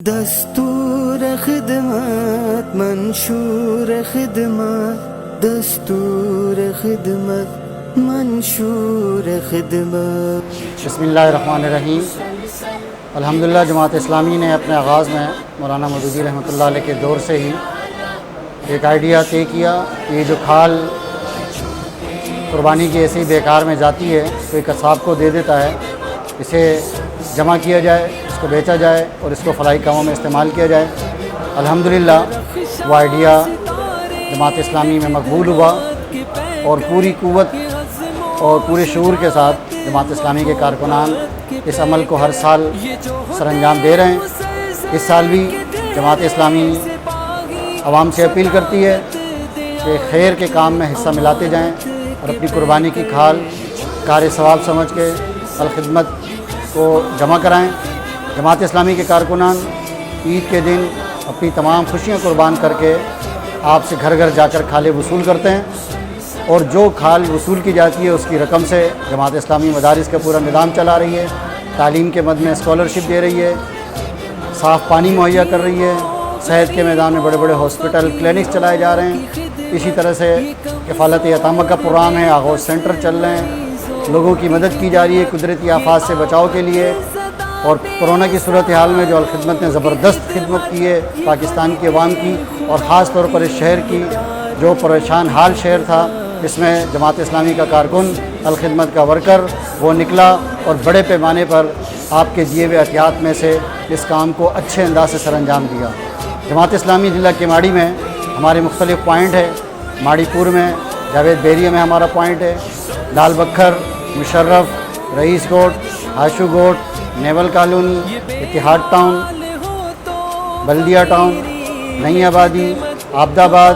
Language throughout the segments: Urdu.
دستور خدمت منشور خدمت دستور خدمت منشور خدمت۔ بسم اللہ الرحمن الرحیم۔ الحمدللہ جماعت اسلامی نے اپنے آغاز میں مولانا مودودی رحمۃ اللہ علیہ کے دور سے ہی ایک آئیڈیا طے کیا کہ یہ جو کھال قربانی کی ایسی بیکار میں جاتی ہے تو ایک قصاب کو دے دیتا ہے، اسے جمع کیا جائے، اس کو بیچا جائے اور اس کو فلاحی کاموں میں استعمال کیا جائے۔ الحمدللہ وہ آئیڈیا جماعت اسلامی میں مقبول ہوا اور پوری قوت اور پورے شعور کے ساتھ جماعت اسلامی کے کارکنان اس عمل کو ہر سال سر انجام دے رہے ہیں۔ اس سال بھی جماعت اسلامی عوام سے اپیل کرتی ہے کہ خیر کے کام میں حصہ ملاتے جائیں اور اپنی قربانی کی کھال کار ثواب سمجھ کے الخدمت کو جمع کرائیں۔ جماعت اسلامی کے کارکنان عید کے دن اپنی تمام خوشیاں قربان کر کے آپ سے گھر گھر جا کر کھالیں وصول کرتے ہیں، اور جو کھال وصول کی جاتی ہے اس کی رقم سے جماعت اسلامی مدارس کا پورا نظام چلا رہی ہے، تعلیم کے مد میں اسکالرشپ دے رہی ہے، صاف پانی مہیا کر رہی ہے، صحت کے میدان میں بڑے بڑے ہاسپٹل کلینکس چلائے جا رہے ہیں۔ اسی طرح سے کفالت یتامہ کا پروگرام ہے، آغوش سینٹر چل رہے ہیں، لوگوں کی مدد کی جا رہی ہے قدرتی آفات سے بچاؤ کے لیے۔ اور کورونا کی صورتحال میں جو الخدمت نے زبردست خدمت کی ہے پاکستان کی عوام کی، اور خاص طور پر اس شہر کی جو پریشان حال شہر تھا، اس میں جماعت اسلامی کا کارکن الخدمت کا ورکر وہ نکلا اور بڑے پیمانے پر آپ کے دیے ہوئے احتیاط میں سے اس کام کو اچھے انداز سے سر انجام دیا۔ جماعت اسلامی ضلع کیماڑی میں ہمارے مختلف پوائنٹ ہے۔ ماڑی پور میں جاوید بیریہ میں ہمارا پوائنٹ ہے، لال بکھر، مشرف، رئیس کوٹ، ہاشو گوٹ، نیول کالونی، اتحاد ٹاؤن، بلدیہ ٹاؤن، نئی آبادی، عابد آباد،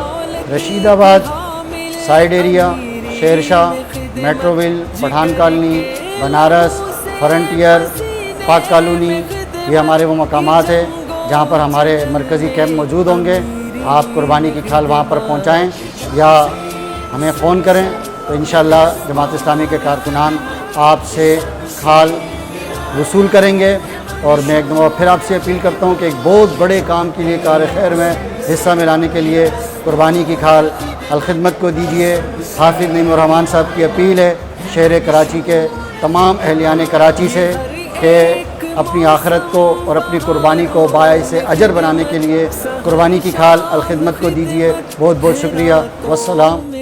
رشید آباد، side area, Sher Shah, میٹروول، Pathan colony, Banaras, frontier, پاک کالونی، یہ ہمارے وہ مقامات ہیں جہاں پر ہمارے مرکزی کیمپ موجود ہوں گے۔ آپ قربانی کی کھال وہاں پر پہنچائیں یا ہمیں فون کریں تو انشاءاللہ جماعت اسلامی کے کارکنان آپ سے کھال وصول کریں گے۔ اور میں ایک دفعہ پھر آپ سے اپیل کرتا ہوں کہ ایک بہت بڑے کام کے لیے کار خیر میں حصہ ملانے کے لیے قربانی کی کھال الخدمت کو دیجیے۔ حافظ نعیم الرحمان صاحب کی اپیل ہے شہر کراچی کے تمام اہلیان کراچی سے کہ اپنی آخرت کو اور اپنی قربانی کو باعث اجر بنانے کے لیے قربانی کی کھال الخدمت کو دیجیے۔ بہت بہت شکریہ، والسلام۔